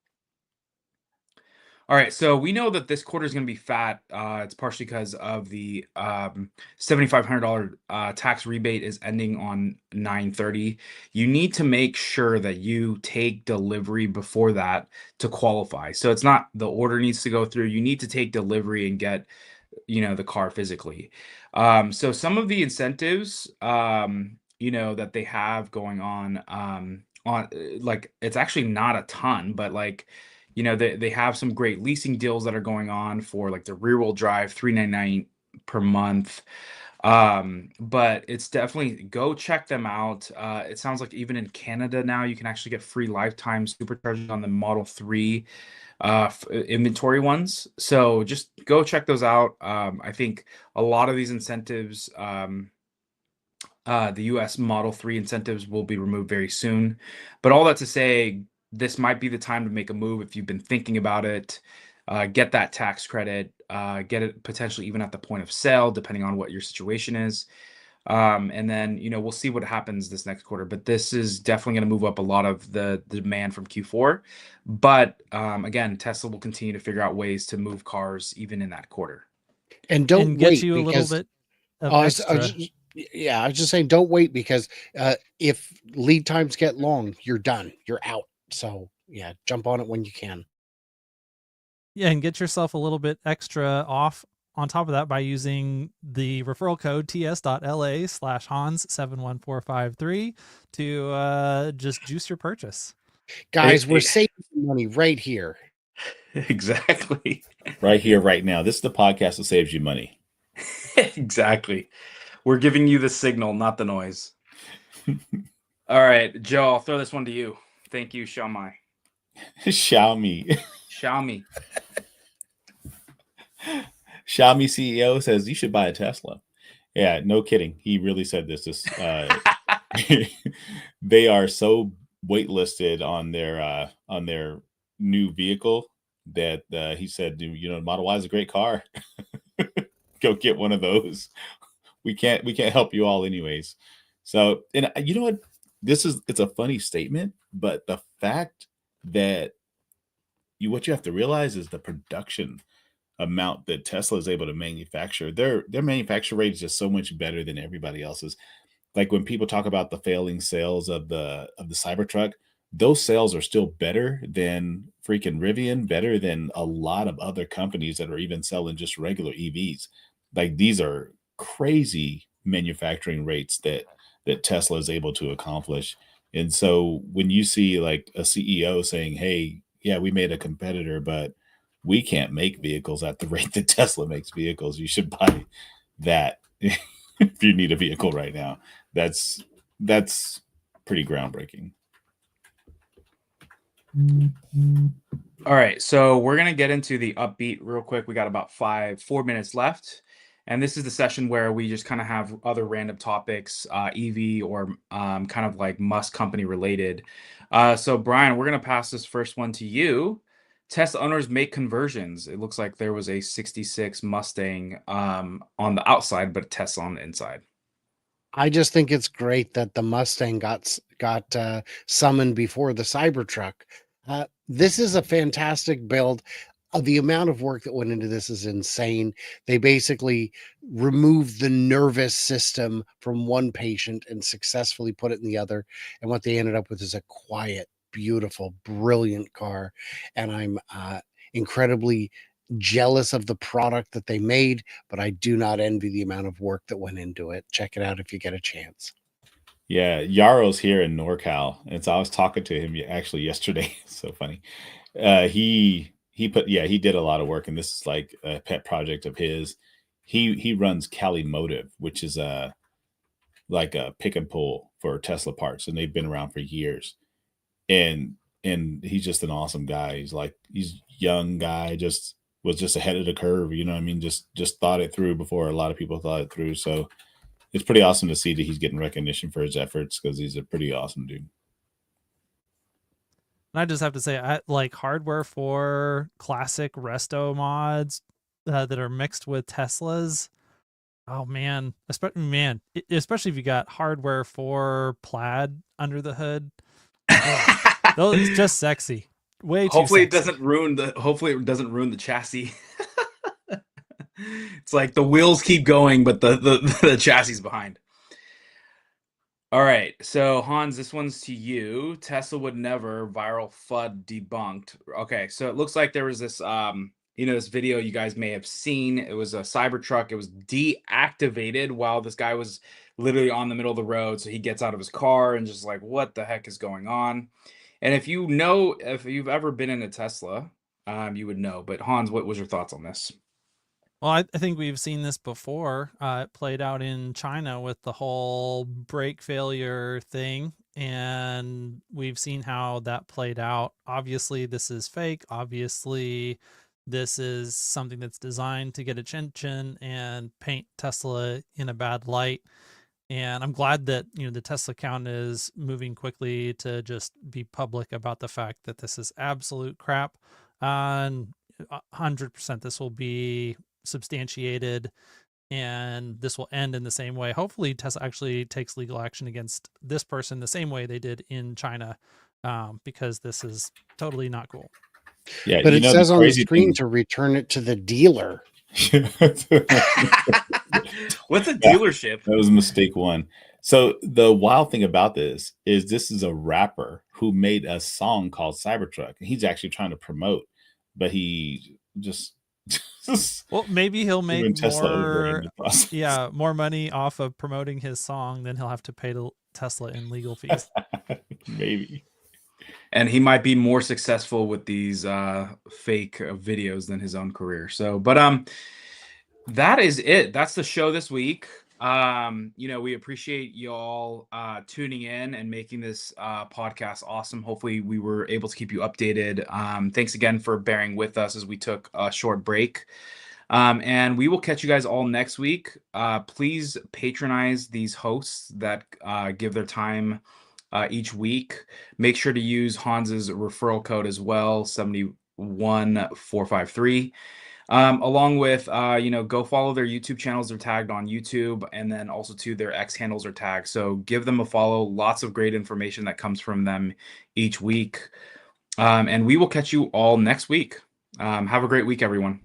All right, so we know that this quarter is going to be fat. It's partially because of the $7,500 tax rebate is ending on 9/30. You need to make sure that you take delivery before that to qualify. So it's not the order needs to go through. You need to take delivery and get the car physically. So some of the incentives that they have going on like, it's actually not a ton, but like, they have some great leasing deals that are going on for like the rear wheel drive, $399 per month. But it's definitely, go check them out. It sounds like even in Canada now you can actually get free lifetime superchargers on the Model 3 inventory ones. So just go check those out. I think a lot of these incentives, the US Model 3 incentives will be removed very soon. But all that to say, this might be the time to make a move if you've been thinking about it. Get that tax credit, get it potentially even at the point of sale, depending on what your situation is. And then, we'll see what happens this next quarter. But this is definitely going to move up a lot of the demand from Q4. But again, Tesla will continue to figure out ways to move cars even in that quarter. And don't get wait, you a because little bit of I extra. was just saying, don't wait, because if lead times get long, you're done. You're out. So yeah, jump on it when you can. Yeah, and get yourself a little bit extra off on top of that by using the referral code ts.la/Hans71453 to just juice your purchase. Guys, we're saving money right here. Exactly. Right here, right now. This is the podcast that saves you money. Exactly. We're giving you the signal, not the noise. All right, Joe, I'll throw this one to you. Thank you, Xiaomi. Xiaomi. Xiaomi. Xiaomi CEO says you should buy a Tesla. Yeah, no kidding. He really said this. They are so waitlisted on their new vehicle that he said, Model Y is a great car. Go get one of those. We can't help you all anyways. So, and you know what? it's a funny statement, but the fact that what you have to realize is the production amount that Tesla is able to manufacture. Their manufacture rate is just so much better than everybody else's. Like when people talk about the failing sales of the Cybertruck, those sales are still better than freaking Rivian, better than a lot of other companies that are even selling just regular EVs. Like these are crazy manufacturing rates that Tesla is able to accomplish. And so when you see like a CEO saying, "Hey, yeah, we made a competitor, but we can't make vehicles at the rate that Tesla makes vehicles. You should buy that if you need a vehicle right now." That's pretty groundbreaking. All right, so we're gonna get into the upbeat real quick. We got about 4 minutes left, and this is the session where we just kind of have other random topics, EV or kind of like Musk company related. So Brian, we're gonna pass this first one to you. Tesla owners make conversions. It looks like there was a 66 Mustang on the outside, but Tesla on the inside. I just think it's great that the Mustang got summoned before the Cybertruck. This is a fantastic build. The amount of work that went into this is insane. They basically removed the nervous system from one patient and successfully put it in the other. And what they ended up with is a quiet, beautiful, brilliant car. And I'm incredibly jealous of the product that they made, but I do not envy the amount of work that went into it. Check it out if you get a chance. Yeah, Yaro's here in NorCal, and so I was talking to him actually yesterday. So funny. He did a lot of work, and this is like a pet project of his. He runs Cali Motive, which is like a pick and pull for Tesla parts, and they've been around for years. And he's just an awesome guy. He's young guy, was just ahead of the curve. You know what I mean? Just thought it through before a lot of people thought it through. So it's pretty awesome to see that he's getting recognition for his efforts because he's a pretty awesome dude. And I just have to say, I like hardware for classic resto mods that are mixed with Teslas. Oh man, especially if you got hardware for plaid under the hood. Oh, it's just sexy. Way too Hopefully sexy. it doesn't ruin the chassis. It's like the wheels keep going, but the chassis is behind. All right, so Hans, this one's to you. Tesla would never, viral FUD debunked. Okay, so it looks like there was this this video you guys may have seen. It was a Cybertruck. It was deactivated while this guy was literally on the middle of the road. So he gets out of his car and just like, what the heck is going on? And if you've ever been in a Tesla, you would know. But Hans, what was your thoughts on this? Well, I think we've seen this before. It played out in China with the whole brake failure thing, and we've seen how that played out. Obviously, this is fake. Obviously, this is something that's designed to get attention and paint Tesla in a bad light. And I'm glad that the Tesla account is moving quickly to just be public about the fact that this is absolute crap. And 100% this will be substantiated, and this will end in the same way. Hopefully Tesla actually takes legal action against this person the same way they did in China, because this is totally not cool. Yeah, but it says on the screen to return it to the dealer. What's a dealership? That was mistake one. So the wild thing about this is a rapper who made a song called Cybertruck, and he's actually trying to promote, but he just well, maybe he'll make more more money off of promoting his song than he'll have to pay to Tesla in legal fees. Maybe. And he might be more successful with these fake videos than his own career. So, but that is it. That's the show this week. We appreciate y'all tuning in and making this podcast awesome. Hopefully we were able to keep you updated. Thanks again for bearing with us as we took a short break. And we will catch you guys all next week. Please patronize these hosts that give their time each week. Make sure to use Hans's referral code as well, 71453. Along with, go follow their YouTube channels. They're tagged on YouTube, and then also too their X handles are tagged. So give them a follow. Lots of great information that comes from them each week. And we will catch you all next week. Have a great week, everyone.